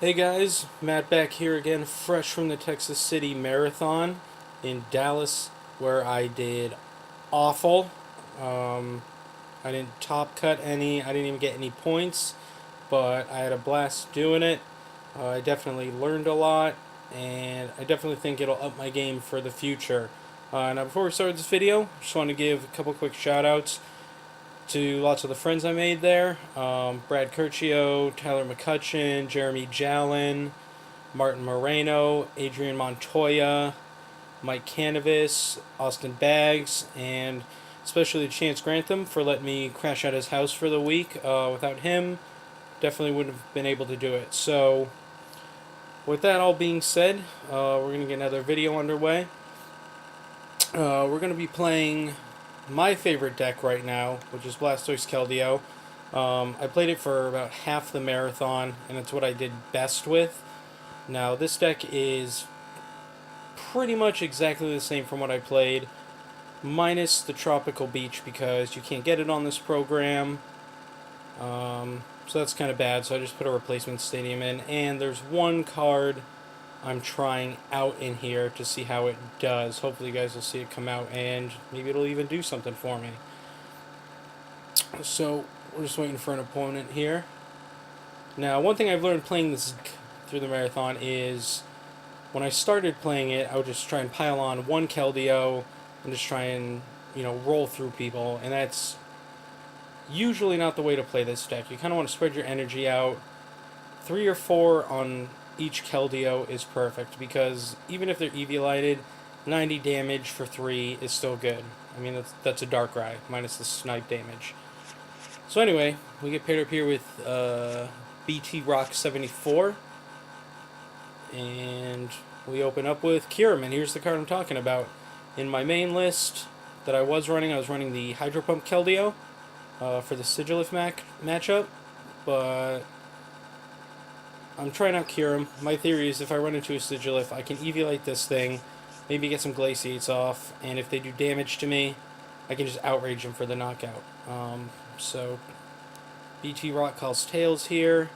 Hey guys, Matt back here again, fresh from the Texas City Marathon in Dallas, where I did awful. Um, I didn't top cut any, I didn't even get any points, but I had a blast doing it. I definitely learned a lot, and I definitely think it'll up my game for the future. Now, before we start this video, just want to give a couple quick shout outs to lots of the friends I made there. Brad Curcio, Tyler McCutcheon, Jeremy Jallin, Martin Moreno, Adrian Montoya, Mike Canavis, Austin Baggs, and especially Chance Grantham for letting me crash at his house for the week. Without him, definitely wouldn't have been able to do it. So, with that all being said, we're going to get another video underway. We're going to be playing my favorite deck right now, which is Blastoise Keldeo. I played it for about half the marathon, and it's what I did best with. Now, this deck is pretty much exactly the same from what I played, minus the Tropical Beach because you can't get it on this program. So that's kind of bad, so I just put a replacement stadium in, and there's one card I'm trying out in here to see how it does. Hopefully you guys will see it come out, and maybe it'll even do something for me. So, we're just waiting for an opponent here. Now, one thing I've learned playing this through the marathon is when I started playing it, I would just try and pile on one Keldeo and just try and, roll through people. And that's usually not the way to play this deck. You kind of want to spread your energy out. 3 or 4 on each Keldeo is perfect because even if they're Eviolited, 90 damage for 3 is still good. I mean, that's a Darkrai, minus the snipe damage. So anyway, we get paired up here with BT Rock 74. And we open up with Kyurem, and here's the card I'm talking about. In my main list that I was running the Hydro Pump Keldeo for the Sigilif matchup, but I'm trying out Kyurem. My theory is if I run into a Sigilif, I can Eviolate this thing, maybe get some Glaciates off, and if they do damage to me, I can just Outrage them for the knockout. So, BT Rock calls Tails here,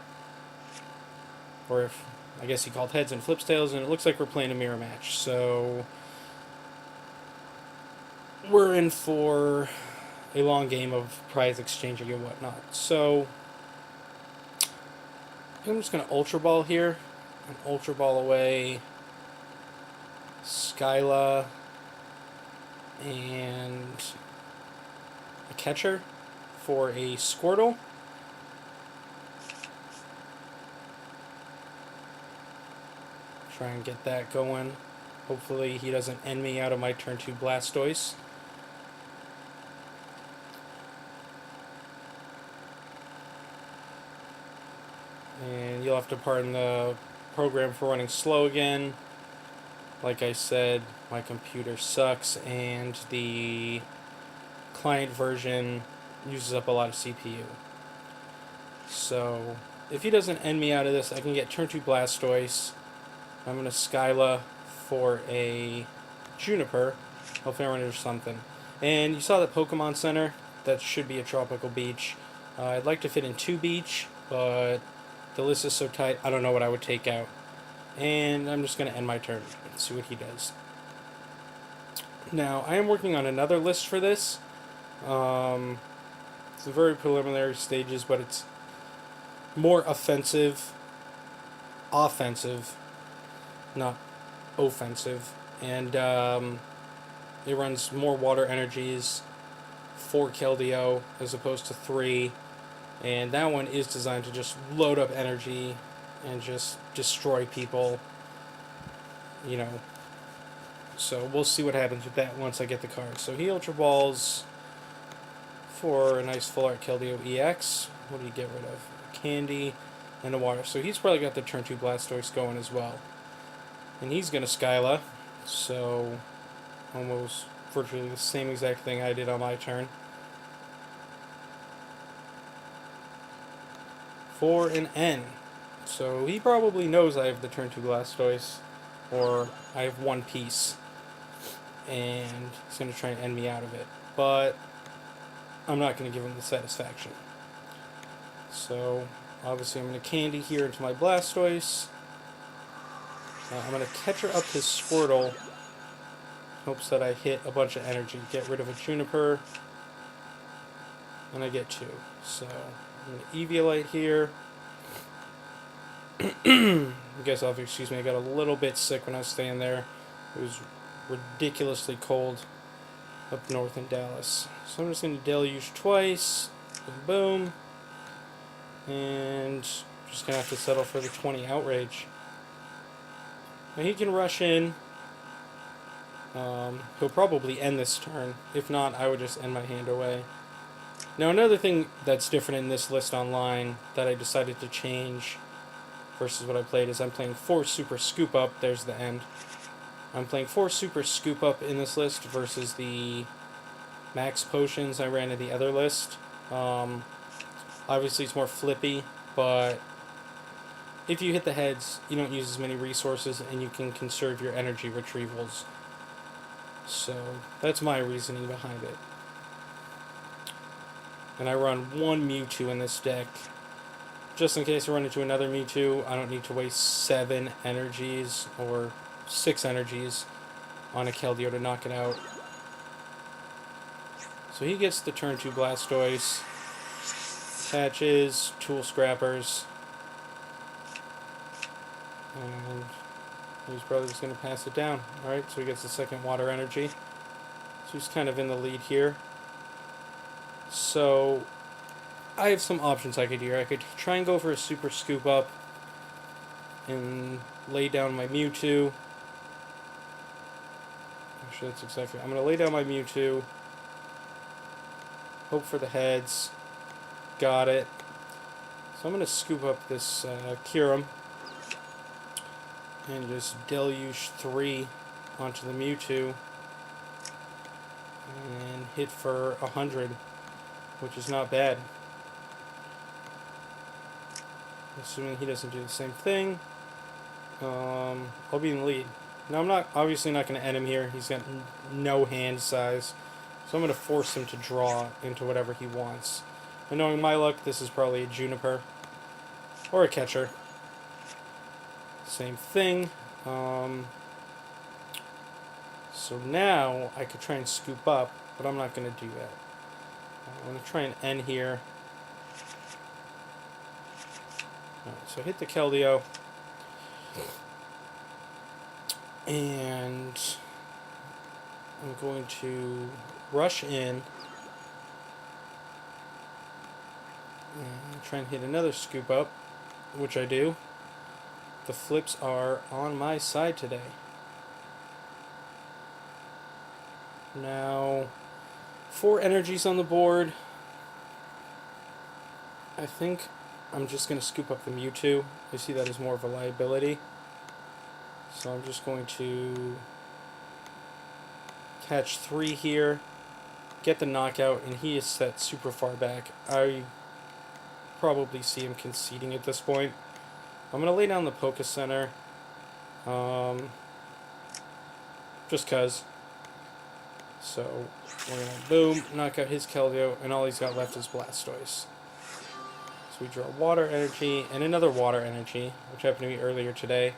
or if I guess he called heads and flips tails, and it looks like we're playing a mirror match. So we're in for a long game of prize exchanging and whatnot. So I'm just going to Ultra Ball here. And Ultra Ball away Skyla and a catcher for a Squirtle. Try and get that going. Hopefully he doesn't end me out of my turn 2 Blastoise. And you'll have to pardon the program for running slow again. Like I said, my computer sucks and the client version uses up a lot of CPU. So if he doesn't end me out of this, I can get turn 2 Blastoise. I'm going to Skyla for a Juniper. Hopefully I run into something. And you saw the Pokemon Center. That should be a Tropical Beach. I'd like to fit in 2 Beach, but the list is so tight, I don't know what I would take out. And I'm just going to end my turn and see what he does. Now, I am working on another list for this. It's the very preliminary stages, but it's more offensive, not offensive, and it runs more water energies, 4 Keldeo as opposed to 3, and that one is designed to just load up energy and just destroy people, so we'll see what happens with that once I get the card. So he Ultra Balls for a nice full art Keldeo EX. What do you get rid of? Candy and a water. So he's probably got the turn 2 Blastoise going as well. And he's going to Skyla, so almost virtually the same exact thing I did on my turn. For an N. So he probably knows I have the turn 2 Blastoise, or I have 1 piece, and he's going to try and end me out of it. But I'm not going to give him the satisfaction. So Obviously, I'm going to candy here into my Blastoise. I'm going to catcher up his Squirtle. Hopes that I hit a bunch of energy. Get rid of a Juniper. And I get 2. So, I'm going to Eviolite here. I guess I'll excuse me, I got a little bit sick when I was staying there. It was ridiculously cold up north in Dallas. So I'm just going to deluge twice. Boom. And just going to have to settle for the 20 outrage. Now he can rush in. He'll probably end this turn. If not, I would just end my hand away. Now another thing that's different in this list online that I decided to change versus what I played is I'm playing 4 Super Scoop Up. There's the end. I'm playing 4 Super Scoop Up in this list versus the Max Potions I ran in the other list. Obviously it's more flippy, but if you hit the heads, you don't use as many resources and you can conserve your energy retrievals. So that's my reasoning behind it. And I run 1 Mewtwo in this deck. Just in case I run into another Mewtwo, I don't need to waste 7 energies or 6 energies on a Keldeo to knock it out. So he gets the turn 2 Blastoise. Attaches, Tool Scrappers. And he's probably just going to pass it down. Alright, so he gets the second Water Energy. So he's kind of in the lead here. So I have some options I could do here. I could try and go for a Super Scoop Up and lay down my Mewtwo. Actually, that's exactly... I'm going to lay down my Mewtwo. Hope for the heads. Got it. So I'm going to scoop up this Kyurem. And just deluge 3 onto the Mewtwo. And hit for 100. Which is not bad. Assuming he doesn't do the same thing. I'll be in the lead. Now I'm obviously not going to end him here. He's got no hand size. So I'm going to force him to draw into whatever he wants. And knowing my luck, this is probably a Juniper. Or a catcher. Same thing. So now I could try and scoop up, but I'm not going to do that. I'm going to try and end here. Alright, so hit the Keldeo. And I'm going to rush in. And try and hit another scoop up, which I do. The flips are on my side today. Now, 4 energies on the board. I think I'm just going to scoop up the Mewtwo. I see that as more of a liability. So I'm just going to catch 3 here, get the knockout, and he is set super far back. I probably see him conceding at this point. I'm going to lay down the Poké Center. Just cuz. So we're going to boom, knock out his Keldeo, and all he's got left is Blastoise. So we draw Water Energy and another Water Energy, which happened to me earlier today.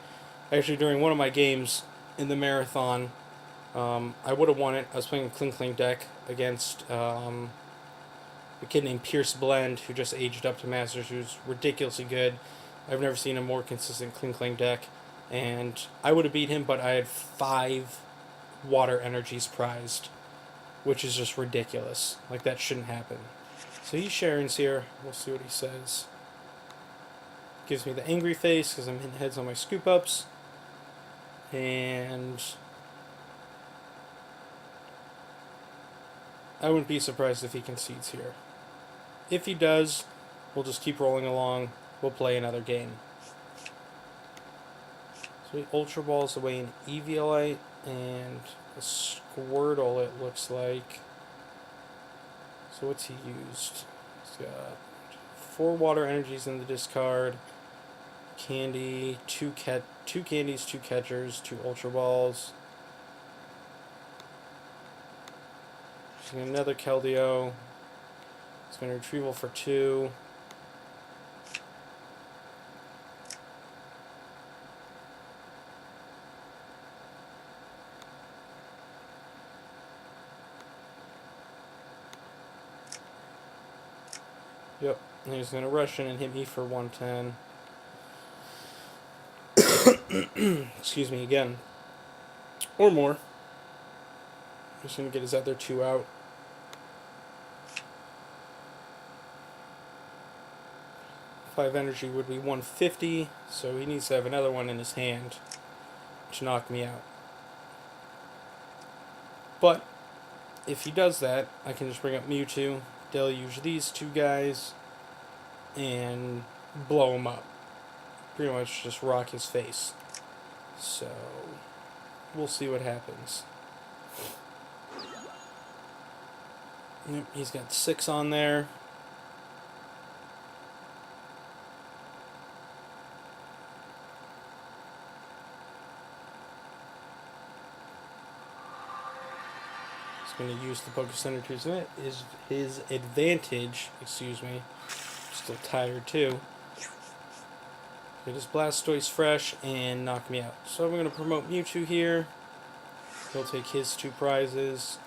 Actually, during one of my games in the marathon, I would have won it. I was playing a Klinkling deck against a kid named Pierce Blend, who just aged up to Masters, who's ridiculously good. I've never seen a more consistent Klinkling deck. And I would have beat him, but I had 5 Water Energies prized, which is just ridiculous. Like, that shouldn't happen. So he Sharon's here. We'll see what he says. Gives me the angry face because I'm hitting heads on my scoop ups. And I wouldn't be surprised if he concedes here. If he does, we'll just keep rolling along. We'll play another game. So he Ultra Balls away an Eviolite and a Squirtle, it looks like. So what's he used? He's got 4 Water Energies in the discard. Candy, 2 candies, 2 catchers, 2 Ultra Balls. Just another Keldeo. It's going to retrieval for 2. Yep. And he's going to rush in and hit me for 110. Excuse me again. Or more. Just going to get his other 2 out. 5 energy would be 150, so he needs to have another one in his hand to knock me out. But if he does that, I can just bring up Mewtwo, deluge these 2 guys, and blow him up. Pretty much just rock his face. So, we'll see what happens. Yep, he's got 6 on there. Going to use the Focus Center to his advantage. Excuse me. Still tired too. Get his Blastoise fresh and knock me out. So I'm going to promote Mewtwo here. He'll take his 2 prizes.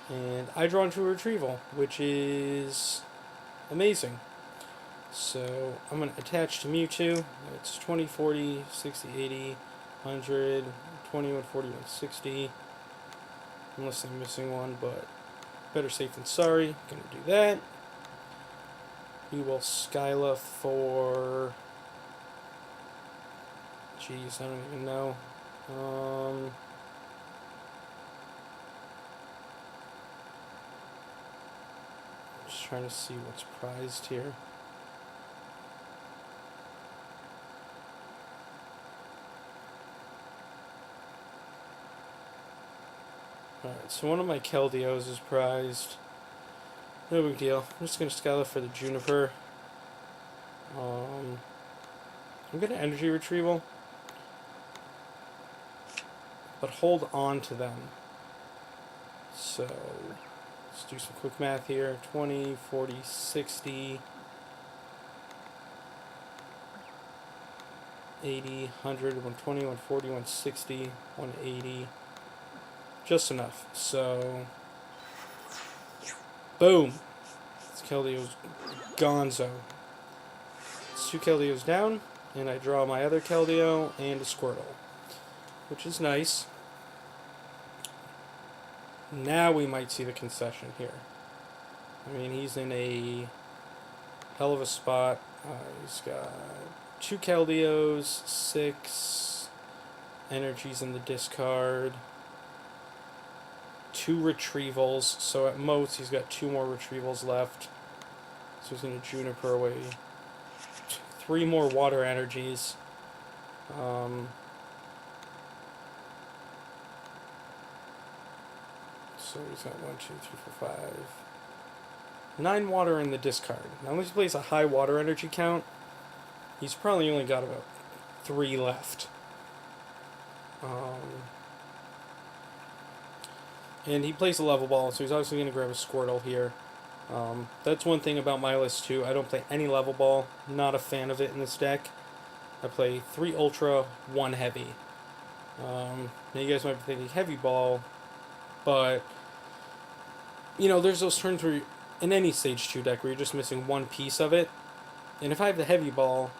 And I draw into a Retrieval, which is amazing. So I'm going to attach to Mewtwo. It's 20, 40, 60, 80, 100, 21, 40, 160. Unless I'm missing one, but better safe than sorry. Gonna do that. We will Skyla for... Jeez, I don't even know. Just trying to see what's prized here. Alright, so one of my Keldeos is prized. No big deal. I'm just going to Skyla for the Juniper. I'm going to Energy Retrieval. But hold on to them. So, let's do some quick math here. 20, 40, 60, 80, 100, 120, 140, 160, 180. Just enough. So, boom. This Keldeo's gonzo. It's 2 Keldeos down, and I draw my other Keldeo and a Squirtle, which is nice. Now we might see the concession here. I mean, he's in a hell of a spot. He's got 2 Keldeos, 6 energies in the discard. 2 retrievals, so at most he's got 2 more retrievals left. So he's going to Juniper away 3 more water energies. So he's got 1, 2, 3, 4, 5. 9 water in the discard. Now unless he plays a high water energy count, he's probably only got about 3 left. And he plays a level ball, so he's obviously going to grab a Squirtle here. That's one thing about my list too. I don't play any level ball. Not a fan of it in this deck. I play 3 Ultra, 1 Heavy. Now you guys might be thinking Heavy Ball, but you know, there's those turns where in any Stage 2 deck where you're just missing one piece of it. And if I have the Heavy Ball,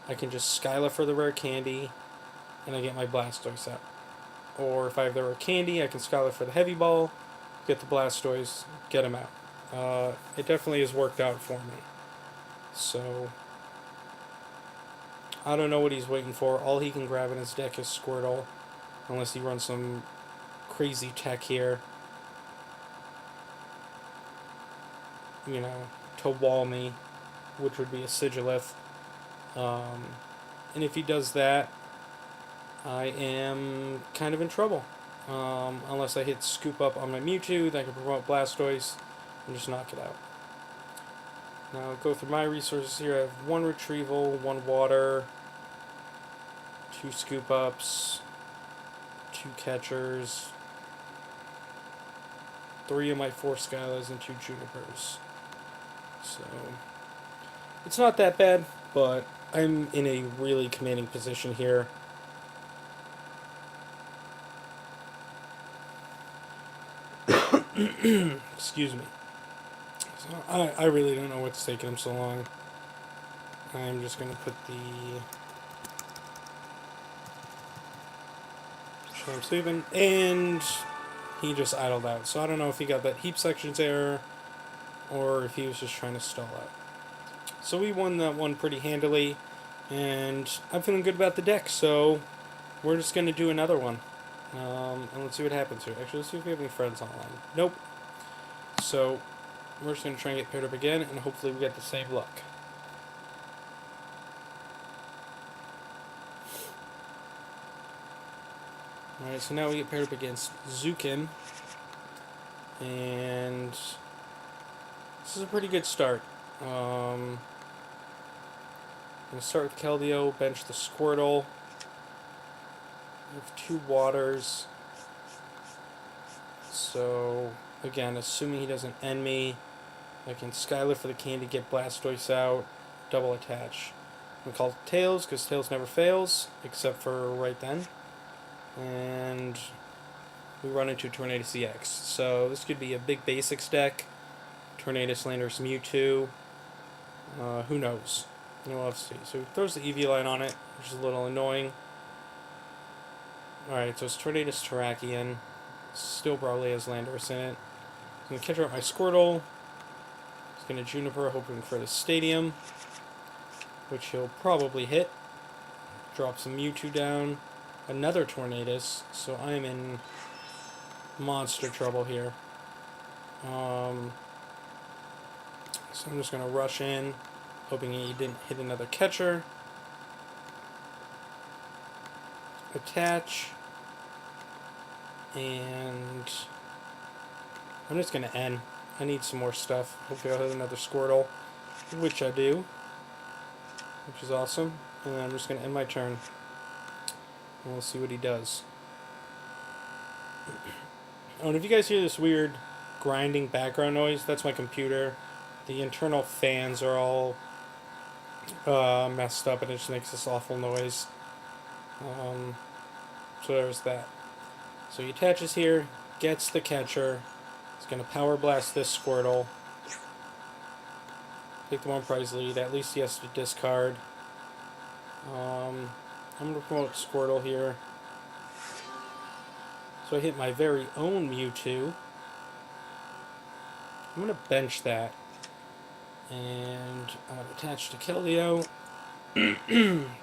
I can just Skyla for the rare candy, and I get my Blastoise out. Or if I have the rare candy, I can Skyla for the Heavy Ball, get the Blastoise, get him out. It definitely has worked out for me. So, I don't know what he's waiting for. All he can grab in his deck is Squirtle, unless he runs some crazy tech here. You know, to wall me, which would be a Sigilith. And if he does that, I am kind of in trouble. Unless I hit Scoop Up on my Mewtwo, then I can promote Blastoise and just knock it out. Now I'll go through my resources here. I have 1 Retrieval, 1 Water, 2 Scoop Ups, 2 Catchers, 3 of my 4 Skylas, and 2 Junipers. So, it's not that bad, but I'm in a really commanding position here. Excuse me. So I really don't know what's taking him so long. I'm just going to put the show him sleeping, and he just idled out. So I don't know if he got that heap sections error or if he was just trying to stall out. So we won that one pretty handily, and I'm feeling good about the deck, so we're just going to do another one. And let's see what happens here. Actually, let's see if we have any friends online. Nope. So we're just going to try and get paired up again, and hopefully we get the same luck. Alright, so now we get paired up against Zukin, and this is a pretty good start. I'm going to start with Keldeo, bench the Squirtle. We have 2 waters. So, again, assuming he doesn't end me, I can Skylift for the candy, get Blastoise out, double attach. I'm going to call Tails, because Tails never fails, except for right then. And we run into Tornadus EX. So this could be a big basics deck. Tornadus, Landorus, Mewtwo. Who knows? We'll have to see. So he throws the EV line on it, which is a little annoying. Alright, so it's Tornadus, Terrakion. Still probably has Landorus in it. I'm going to catch up my Squirtle. He's going to Juniper, hoping for the Stadium, which he'll probably hit. Drop some Mewtwo down. Another Tornadus, so I am in monster trouble here. So I'm just going to rush in, hoping he didn't hit another catcher. Attach. And I'm just going to end. I need some more stuff. Hopefully I'll hit another Squirtle, which I do, which is awesome. And then I'm just going to end my turn. And we'll see what he does. Oh, and if you guys hear this weird grinding background noise, that's my computer. The internal fans are all messed up, and it just makes this awful noise. So there's that. So he attaches here, gets the catcher. He's going to Power Blast this Squirtle. Take the 1 prize lead. At least he has to discard. I'm going to promote Squirtle here. So I hit my very own Mewtwo. I'm going to bench that. And I'm going to attach to Keldeo.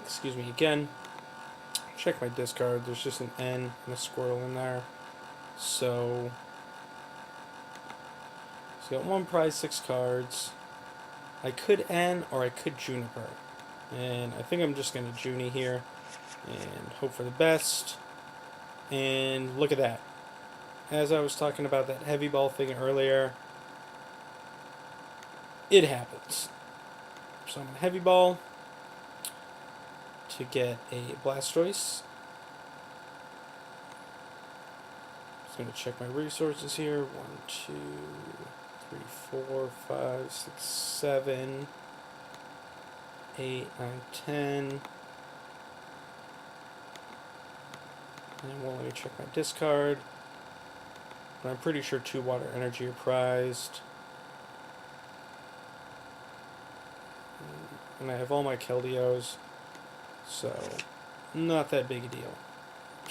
Excuse me again. Check my discard. There's just an N and a Squirtle in there. So he's got 1 prize, 6 cards. I could N or I could Juniper. And I think I'm just going to Junie here and hope for the best. And look at that. As I was talking about that heavy ball thing earlier, it happens. So I'm going to heavy ball to get a Blastoise. Just going to check my resources here. 1, 2, 3, 4, 5, 6, 7, 8, 9, 10. And it won't let me check my discard. But I'm pretty sure 2 water energy are prized. And I have all my Keldeos. So, not that big a deal.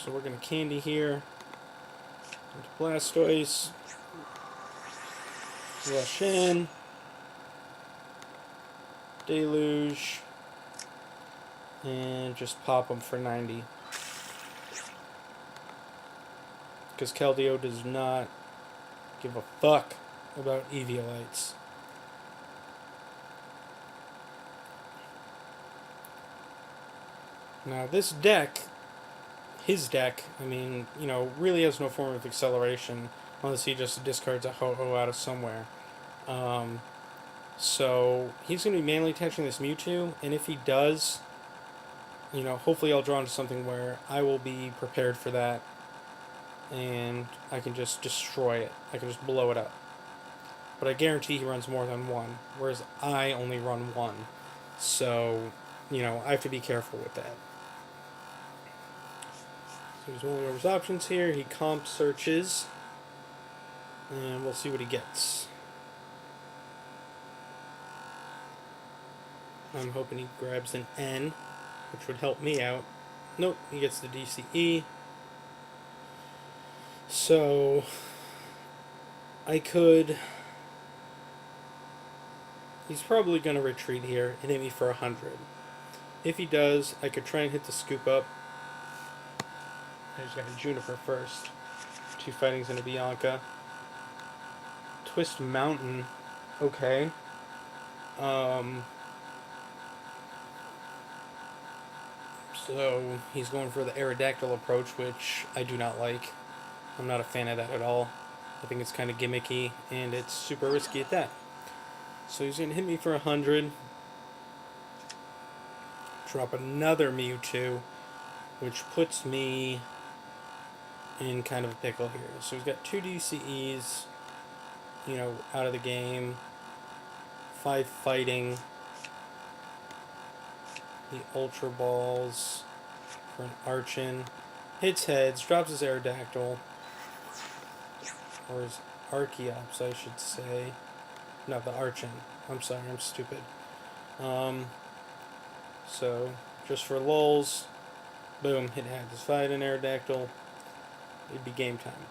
So we're going to candy here. Into Blastoise. Rush in. Deluge. And just pop them for 90. Because Keldeo does not give a fuck about Eviolites. Now this deck, his deck, I mean, you know, really has no form of acceleration unless he just discards a Ho-Oh out of somewhere. So he's going to be manually attaching this Mewtwo, and if he does, you know, hopefully I'll draw into something where I will be prepared for that, and I can just destroy it. I can just blow it up. But I guarantee he runs more than 1, whereas I only run 1. So, you know, I have to be careful with that. So here's one of his options here. He comp searches, and we'll see what he gets. I'm hoping he grabs an N, which would help me out. Nope, he gets the DCE. So I could. He's probably going to retreat here and hit me for 100. If he does, I could try and hit the scoop up. I just got a Juniper first. 2 fightings and a Bianca. Twist Mountain. Okay. So he's going for the Aerodactyl approach, which I do not like. I'm not a fan of that at all. I think it's kind of gimmicky, and it's super risky at that. So he's going to hit me for 100. Drop another Mewtwo, which puts me in kind of a pickle here. So he's got 2 DCEs, out of the game. 5 fighting. The Ultra Balls for an Archon. Hits heads, drops his Aerodactyl. Or his Archeops, I should say. Not the Archon. I'm sorry, I'm stupid. So, just for lulz, boom, hit heads. Fight an Aerodactyl. It'd be game time.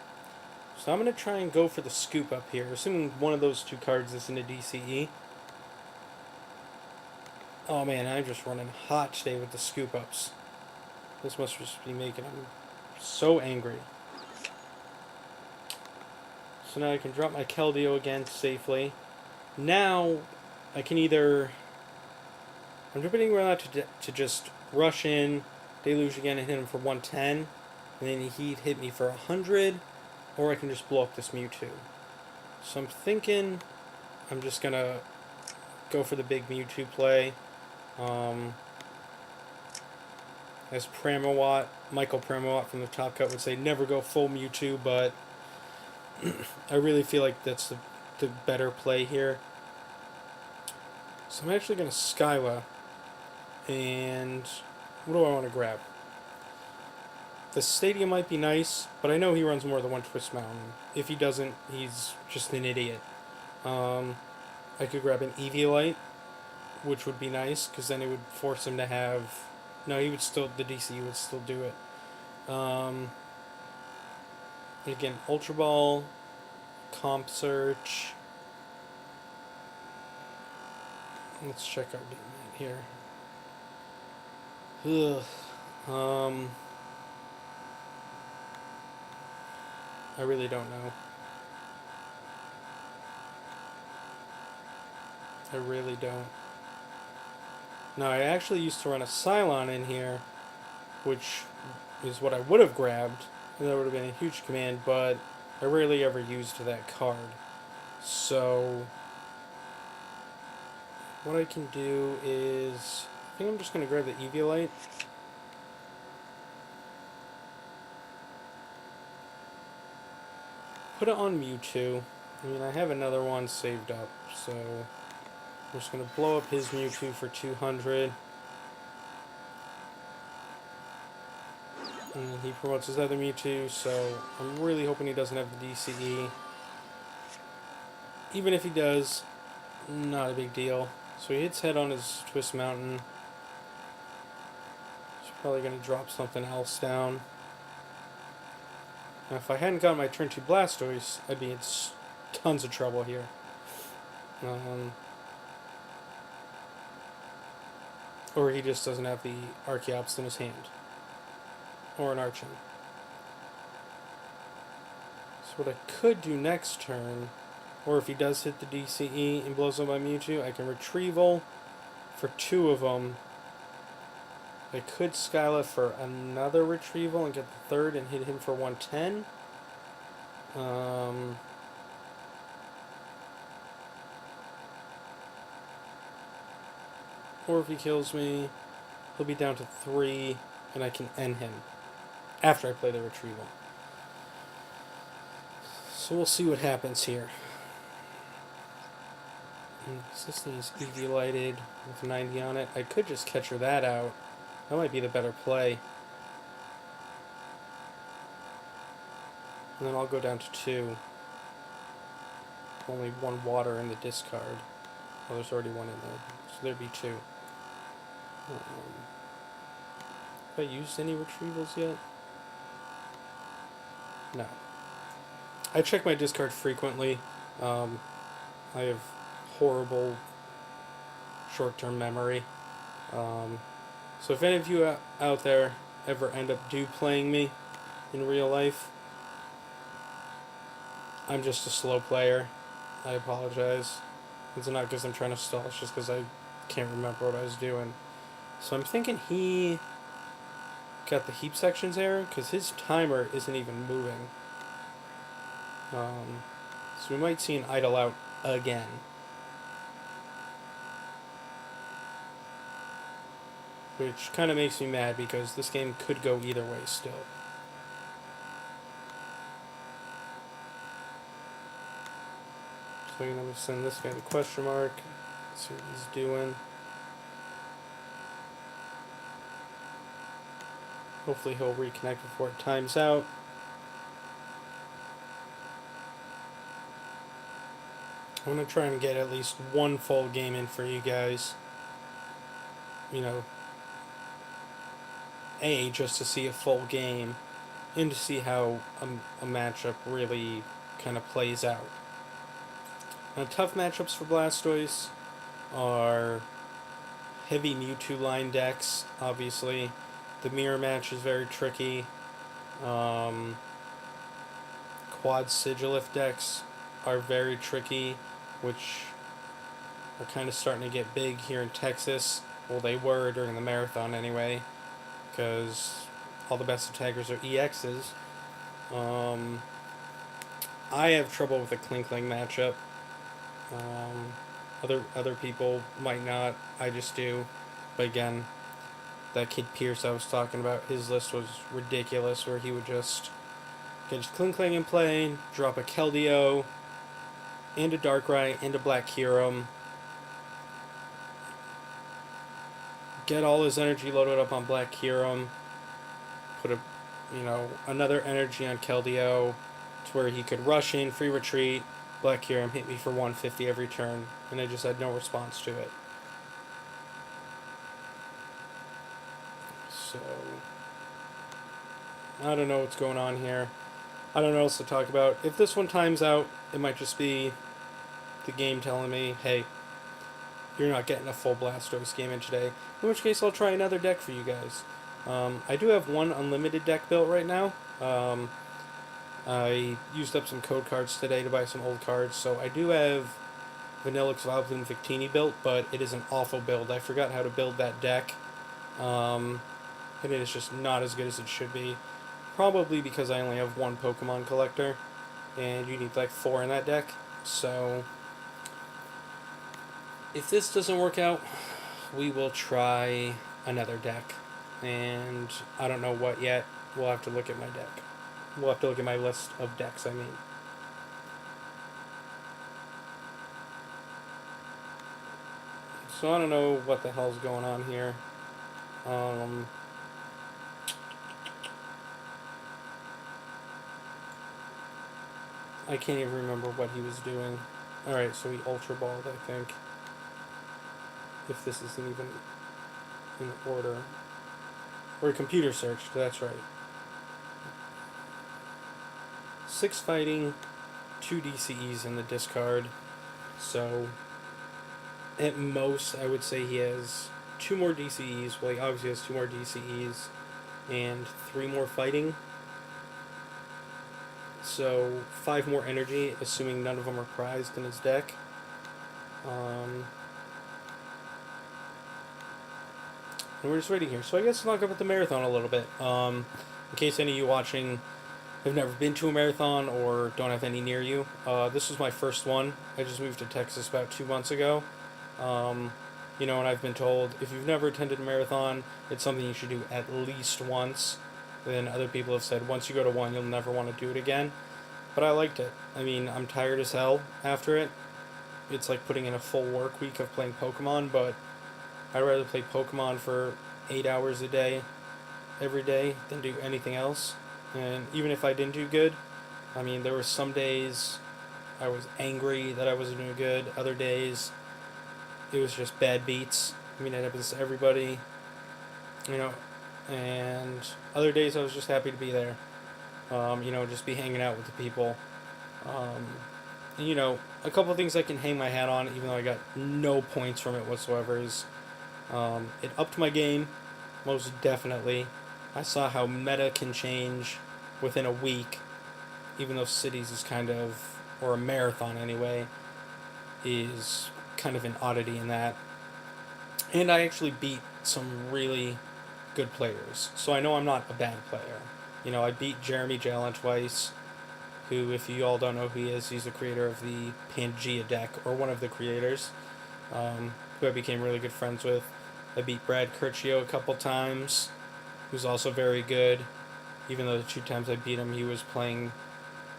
So I'm going to try and go for the scoop up here, assuming one of those 2 cards is in a DCE. Oh man, I'm just running hot today with the scoop ups. This must just be making him so angry. So now I can drop my Keldeo again safely. Now I can either... I'm debating whether or not to just rush in, deluge again and hit him for 110, and then he'd hit me for 100, or I can just blow up this Mewtwo. So I'm thinking I'm just going to go for the big Mewtwo play. As Michael Pramawat from the Top Cut would say, never go full Mewtwo, but I really feel like that's the better play here. So I'm actually going to Skyla, and what do I want to grab? The Stadium might be nice, but I know he runs more than one Twist Mountain. If he doesn't, he's just an idiot. I could grab an Eviolite, which would be nice, because then it would force him to have... No, he would still... The DC would still do it. Again, Ultra Ball, Comp Search. Let's check our game here. Ugh. I really don't know. I really don't. Now, I actually used to run a Cylon in here, which is what I would have grabbed, and that would have been a huge command, but I rarely ever used that card. So, what I can do is... I think I'm just going to grab the Eviolite. Put it on Mewtwo. I mean, I have another one saved up, so... I'm just going to blow up his Mewtwo for 200. And he promotes his other Mewtwo, so I'm really hoping he doesn't have the DCE. Even if he does, not a big deal. So he hits head on his Twist Mountain. He's probably going to drop something else down. Now, if I hadn't gotten my turn 2 Blastoise, I'd be in tons of trouble here. Or he just doesn't have the Archeops in his hand. Or an Archon. So what I could do next turn, or if he does hit the DCE and blows up my Mewtwo, I can Retrieval for 2 of them. I could Skyla for another Retrieval and get the 3rd and hit him for 110. Or if he kills me, he'll be down to 3, and I can end him after I play the Retrieval. So we'll see what happens here. This thing is Eviolited with 90 on it. I could just catcher that out. That might be the better play. And then I'll go down to 2. Only 1 water in the discard. Oh, there's already 1 in there. So there'd be 2. Have I used any retrievals yet? No. I check my discard frequently. I have horrible short-term memory. So if any of you out there ever end up playing me in real life, I'm just a slow player. I apologize. It's not because I'm trying to stall, it's just because I can't remember what I was doing. So I'm thinking he got the heap sections error because his timer isn't even moving. So we might see an idle out again. Which kind of makes me mad because this game could go either way still. So I'm going to send this guy the question mark. See what he's doing. Hopefully he'll reconnect before it times out. I'm going to try and get at least one full game in for you guys. You know, just to see a full game and to see how a matchup really kind of plays out. Now, tough matchups for Blastoise are heavy Mewtwo line decks, obviously. The mirror match is very tricky. Quad Sigilif decks are very tricky, which are kind of starting to get big here in Texas. Well, they were during the marathon anyway, because all the best attackers are EXs. I have trouble with the Klinkling matchup. Other people might not. I just do. But again, that kid Pierce I was talking about, his list was ridiculous, where he would just get his Klinkling in play, drop a Keldeo, and a Darkrai, and a Black Kyurem, get all his energy loaded up on Black Kyurem, put another energy on Keldeo, to where he could rush in, free retreat, Black Kyurem hit me for 150 every turn, and I just had no response to it. So, I don't know what's going on here. I don't know what else to talk about. If this one times out, it might just be the game telling me, hey, you're not getting a full Blastoise game in today. In which case, I'll try another deck for you guys. I do have one unlimited deck built right now. I used up some code cards today to buy some old cards, so I do have Vanillix, Vileplume, Victini built, but it is an awful build. I forgot how to build that deck, and it is just not as good as it should be. Probably because I only have one Pokemon collector, and you need like 4 in that deck. So, if this doesn't work out, we will try another deck. And I don't know what yet. We'll have to look at my deck. We'll have to look at my list of decks, I mean. So I don't know what the hell's going on here. I can't even remember what he was doing. Alright, so he Ultra Balled, I think. If this isn't even in order. Or computer searched, that's right. 6 fighting, 2 DCEs in the discard. So, at most, I would say he has 2 more DCEs. Well, he obviously has 2 more DCEs and 3 more fighting. So, 5 more energy, assuming none of them are prized in his deck. And we're just waiting here. So I guess I'll talk about the marathon a little bit. In case any of you watching have never been to a marathon or don't have any near you, this was my first one. I just moved to Texas about 2 months ago. And I've been told if you've never attended a marathon, it's something you should do at least once. Then other people have said once you go to one, you'll never want to do it again. But I liked it. I mean, I'm tired as hell after it. It's like putting in a full work week of playing Pokemon, but I'd rather play Pokemon for 8 hours a day, every day, than do anything else. And even if I didn't do good, I mean, there were some days I was angry that I wasn't doing good. Other days, it was just bad beats. I mean, it happens to everybody. you know, and other days I was just happy to be there. Just be hanging out with the people. Um, and, a couple of things I can hang my hat on, even though I got no points from it whatsoever, is it upped my game, most definitely. I saw how meta can change within a week, even though Cities is kind of, or a marathon anyway, is kind of an oddity in that. And I actually beat some really good players, so I know I'm not a bad player. I beat Jeremy Jalen twice, who, if you all don't know who he is, he's the creator of the Pangea deck, or one of the creators, who I became really good friends with. I beat Brad Curcio a couple times, who's also very good, even though the 2 times I beat him, he was playing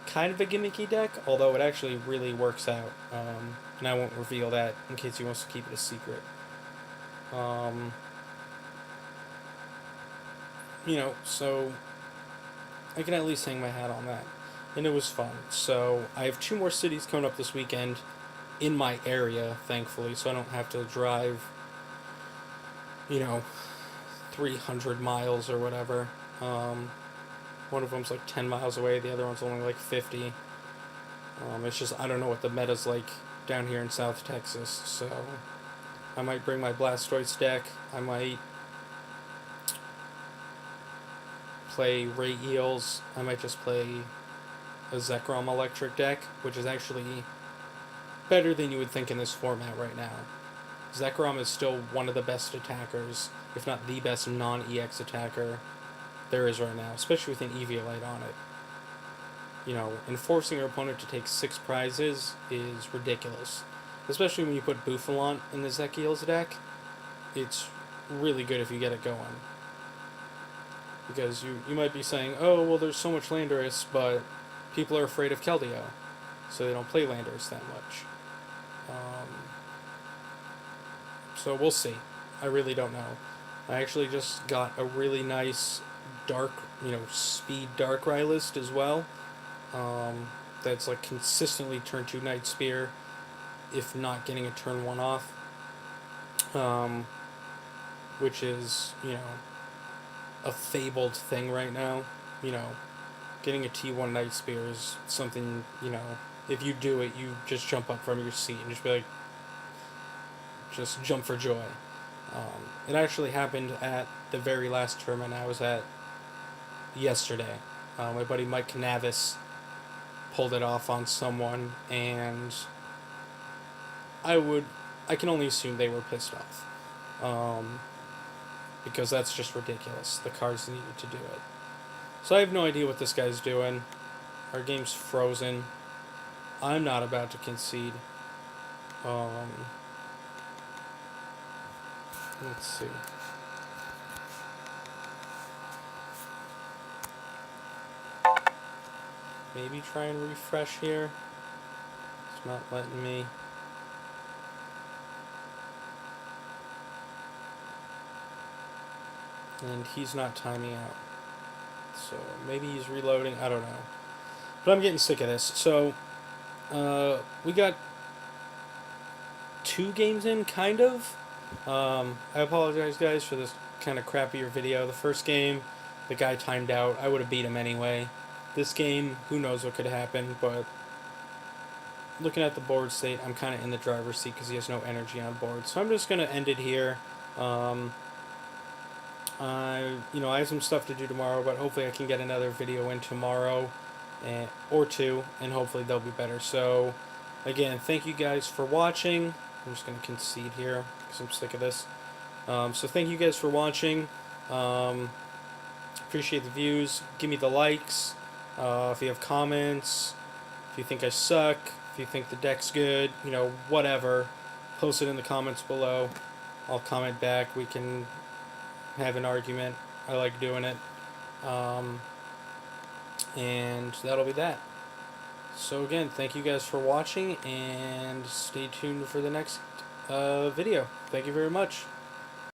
kind of a gimmicky deck, although it actually really works out. And I won't reveal that in case he wants to keep it a secret. So I can at least hang my hat on that. And it was fun. So I have 2 more cities coming up this weekend in my area, thankfully, so I don't have to drive, you know, 300 miles or whatever. One of them's like 10 miles away, the other one's only like 50. It's just, I don't know what the meta's like down here in South Texas, so I might bring my Blastoise deck. I might play Ray Eels. I might just play a Zekrom electric deck, which is actually better than you would think in this format right now. Zekrom is still one of the best attackers, if not the best non-EX attacker there is right now, especially with an Eviolite on it. Enforcing your opponent to take 6 prizes is ridiculous. Especially when you put Bouffalant in the Zekiel's deck, it's really good if you get it going. Because you might be saying, oh, well, there's so much Landorus, but people are afraid of Keldeo, so they don't play Landorus that much. So we'll see. I really don't know. I actually just got a really nice dark, speed Darkrai list as well. That's like consistently turn 2 Night Spear, if not getting a turn 1 off. Which is, a fabled thing right now. Getting a T1 Night Spear is something, if you do it, you just jump up from your seat and just be like, just jump for joy. It actually happened at the very last tournament I was at yesterday. My buddy Mike Canavis pulled it off on someone, and I can only assume they were pissed off. Because that's just ridiculous. The cards needed to do it. So I have no idea what this guy's doing. Our game's frozen. I'm not about to concede. Let's see. Maybe try and refresh here. It's not letting me. And he's not timing out. So maybe he's reloading. I don't know. But I'm getting sick of this. So we got 2 games in, kind of. I apologize, guys, for this kind of crappier video. The first game, the guy timed out. I would have beat him anyway. This game, who knows what could happen, but looking at the board state, I'm kind of in the driver's seat because he has no energy on board. So I'm just going to end it here. I have some stuff to do tomorrow, but hopefully I can get another video in tomorrow or 2, and hopefully they'll be better. So, again, thank you guys for watching. I'm just going to concede here because I'm sick of this. So thank you guys for watching. Appreciate the views. Give me the likes. If you have comments, if you think I suck, if you think the deck's good, whatever, post it in the comments below. I'll comment back. We can have an argument. I like doing it. And that'll be that. So again, thank you guys for watching, and stay tuned for the next video. Thank you very much.